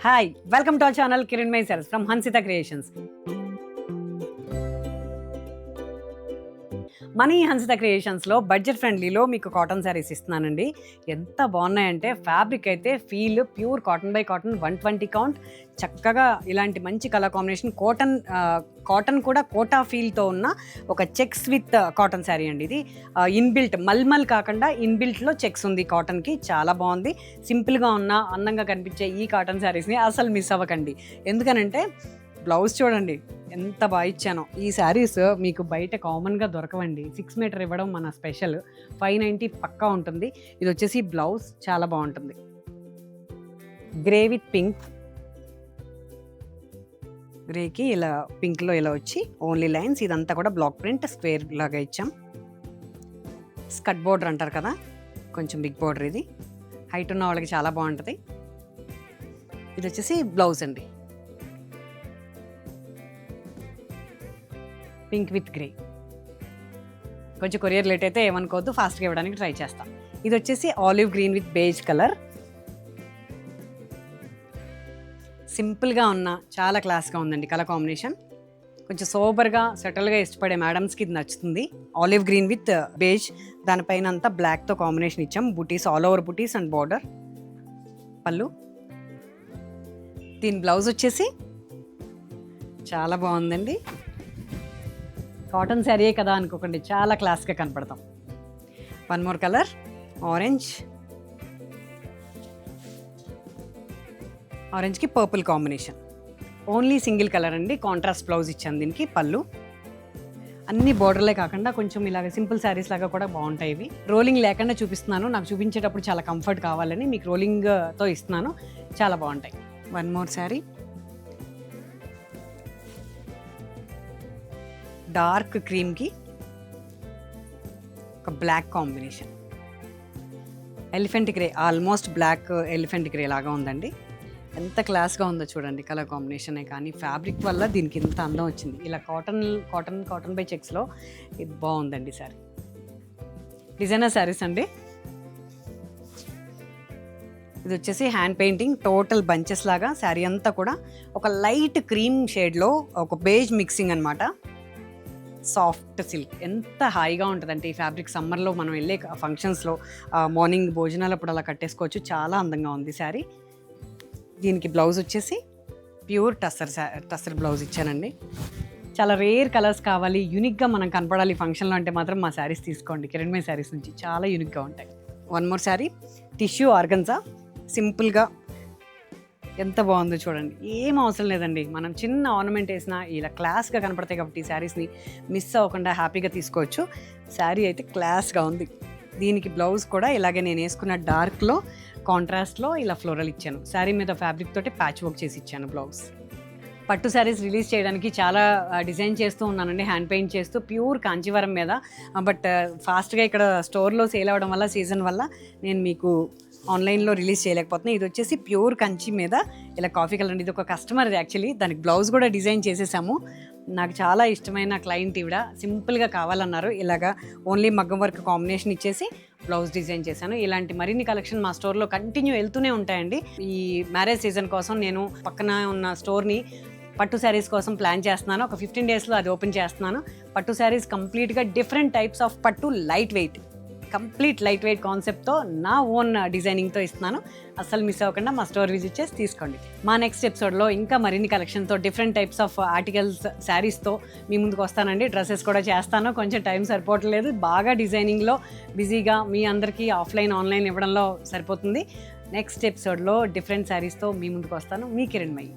Hi, welcome to our channel Kiranmay Sarees from Hansita Creations. మన ఈ Hansitha క్రియేషన్స్లో budget ఫ్రెండ్లీలో మీకు cotton saris ఇస్తున్నానండి. ఎంత బాగున్నాయంటే ఫ్యాబ్రిక్ అయితే feel pure cotton by cotton 120 count. చక్కగా ఇలాంటి మంచి కలర్ కాంబినేషన్ కాటన్ కూడా కోటా ఫీల్తో ఉన్న ఒక చెక్స్ విత్ కాటన్ శారీ అండి. ఇది ఇన్బిల్ట్ మల్మల్ కాకుండా ఇన్బిల్ట్లో చెక్స్ ఉంది కాటన్కి. చాలా బాగుంది. సింపుల్గా ఉన్న అందంగా కనిపించే ఈ కాటన్ శారీస్ని అసలు మిస్ అవ్వకండి. ఎందుకనంటే బ్లౌజ్ చూడండి ఎంత బాగా ఇచ్చానో. ఈ శారీస్ మీకు బయట కామన్గా దొరకవండి. 6 మీటర్ ఇవ్వడం మన స్పెషల్. 590 పక్కా ఉంటుంది. ఇది వచ్చేసి బ్లౌజ్ చాలా బాగుంటుంది. గ్రే విత్ పింక్, గ్రేకి ఇలా పింక్లో ఇలా వచ్చి ఓన్లీ లైన్స్. ఇదంతా కూడా బ్లాక్ ప్రింట్ స్క్వేర్ లాగా ఇచ్చాం. స్కట్ బోర్డర్ అంటారు కదా, కొంచెం బిగ్ బోర్డర్. ఇది హైట్ ఉన్న వాళ్ళకి చాలా బాగుంటుంది. ఇది వచ్చేసి బ్లౌజ్ అండి, పింక్ విత్ గ్రే. కొంచెం కొరియర్ లేట్ అయితే ఏమనుకోవద్దు, ఫాస్ట్గా ఇవ్వడానికి ట్రై చేస్తాం. ఇది వచ్చేసి olive green with beige colour. సింపుల్గా ఉన్న చాలా క్లాస్గా ఉందండి కలర్ కాంబినేషన్. కొంచెం సోబర్గా సెటిల్గా ఇష్టపడే మేడమ్స్కి ఇది నచ్చుతుంది. ఆలివ్ గ్రీన్ విత్ బేజ్, దానిపైన అంతా బ్లాక్తో కాంబినేషన్ ఇచ్చాం. బుటీస్, all over buttis and border. పళ్ళు. దీని బ్లౌజ్ వచ్చేసి చాలా బాగుందండి. కాటన్ శారీయే కదా అనుకోకండి, చాలా క్లాస్గా కనపడతాం. One more colour, orange. ఆరెంజ్కి purple combination. Only single colour అండి. కాంట్రాస్ట్ బ్లౌజ్ ఇచ్చాను దీనికి. పళ్ళు. అన్ని బోర్డర్లే కాకుండా కొంచెం ఇలాగ సింపుల్ శారీస్ లాగా కూడా బాగుంటాయి ఇవి. రోలింగ్ లేకుండా చూపిస్తున్నాను, నాకు చూపించేటప్పుడు చాలా కంఫర్ట్ కావాలని మీకు రోలింగ్తో ఇస్తున్నాను. చాలా బాగుంటాయి. వన్ మోర్ శారీ, డార్క్ క్రీమ్కి ఒక black combination. Elephant grey, almost black elephant grey లాగా ఉందండి. ఎంత క్లాస్గా ఉందో చూడండి. కలర్ కాంబినేషనే కానీ ఫ్యాబ్రిక్ వల్ల దీనికి ఇంత అందం వచ్చింది. ఇలా కాటన్ బై చెక్స్లో ఇది బాగుందండి సారీ. డిజైనర్ శారీస్ అండి. ఇది వచ్చేసి హ్యాండ్ పెయింటింగ్, టోటల్ బంచెస్ లాగా శారీ అంతా కూడా ఒక లైట్ క్రీమ్ షేడ్లో ఒక బేజ్ మిక్సింగ్ అనమాట. Soft silk. ఎంత హాయిగా ఉంటుందంటే ఈ ఫ్యాబ్రిక్. సమ్మర్లో మనం వెళ్ళే ఫంక్షన్స్లో మార్నింగ్ భోజనాలప్పుడు అలా కట్టేసుకోవచ్చు. చాలా అందంగా ఉంది శారీ. దీనికి బ్లౌజ్ వచ్చేసి ప్యూర్ టస్సర్ బ్లౌజ్ ఇచ్చానండి. చాలా రేర్ కలర్స్ కావాలి, యూనిక్గా మనం కనపడాలి ఫంక్షన్లో అంటే మాత్రం మా శారీస్ తీసుకోండి. కిరణ్మయ్ శారీస్ నుంచి చాలా యూనిక్గా ఉంటాయి. One more sari, tissue organza. సింపుల్గా ఎంత బాగుందో చూడండి. ఏం అవసరం లేదండి, మనం చిన్న ఆర్నమెంట్ వేసినా ఇలా క్లాస్గా కనపడతాయి కాబట్టి ఈ శారీస్ని మిస్ అవ్వకుండా హ్యాపీగా తీసుకోవచ్చు. శారీ అయితే క్లాస్గా ఉంది. దీనికి బ్లౌజ్ కూడా ఇలాగే నేను వేసుకున్న డార్క్లో కాంట్రాస్ట్లో ఇలా ఫ్లోరల్ ఇచ్చాను. శారీ మీద ఫ్యాబ్రిక్ తోటి ప్యాచ్ వర్క్ చేసి ఇచ్చాను బ్లౌజ్. పట్టు శారీస్ రిలీజ్ చేయడానికి చాలా డిజైన్ చేస్తూ ఉన్నానండి, హ్యాండ్ పెయింట్ చేస్తూ ప్యూర్ కాంచీవరం మీద. బట్ ఫాస్ట్గా ఇక్కడ స్టోర్లో సేల్ అవ్వడం వల్ల, సీజన్ వల్ల నేను మీకు ఆన్లైన్లో రిలీజ్ చేయలేకపోతున్నాను. ఇది వచ్చేసి ప్యూర్ కంచి మీద ఇలా కాఫీ కలర్ అండి. ఇది ఒక కస్టమర్ది యాక్చువల్లీ. దానికి బ్లౌజ్ కూడా డిజైన్ చేసేసాము. నాకు చాలా ఇష్టమైన క్లయింట్ ఈవిడ. సింపుల్గా కావాలన్నారు. ఇలాగా ఓన్లీ మగ్గం వర్క్ కాంబినేషన్ ఇచ్చేసి బ్లౌజ్ డిజైన్ చేశాను. ఇలాంటి మరిన్ని కలెక్షన్ మా స్టోర్లో కంటిన్యూ వెళ్తూనే ఉంటాయండి. ఈ మ్యారేజ్ సీజన్ కోసం నేను పక్కన ఉన్న స్టోర్ని పట్టు శారీస్ కోసం ప్లాన్ చేస్తున్నాను. ఒక 15 డేస్లో అది ఓపెన్ చేస్తున్నాను. పట్టు శారీస్ కంప్లీట్గా డిఫరెంట్ టైప్స్ ఆఫ్ పట్టు, light weight, complete light weight కాన్సెప్ట్తో నా ఓన్ డిజైనింగ్తో ఇస్తున్నాను. అస్సలు మిస్ అవ్వకుండా మా స్టోర్ విజిట్ చేసి తీసుకోండి. మా నెక్స్ట్ ఎపిసోడ్లో ఇంకా మరిన్ని కలెక్షన్తో, డిఫరెంట్ టైప్స్ ఆఫ్ ఆర్టికల్స్, శారీస్తో మీ ముందుకు వస్తానండి. డ్రెస్సెస్ కూడా చేస్తాను. కొంచెం టైం సరిపోవట్లేదు, బాగా డిజైనింగ్లో బిజీగా మీ అందరికీ ఆఫ్లైన్ ఆన్లైన్ ఇవ్వడంలో సరిపోతుంది. నెక్స్ట్ ఎపిసోడ్లో డిఫరెంట్ శారీస్తో మీ ముందుకు వస్తాను. మీ కిరణ్మయి.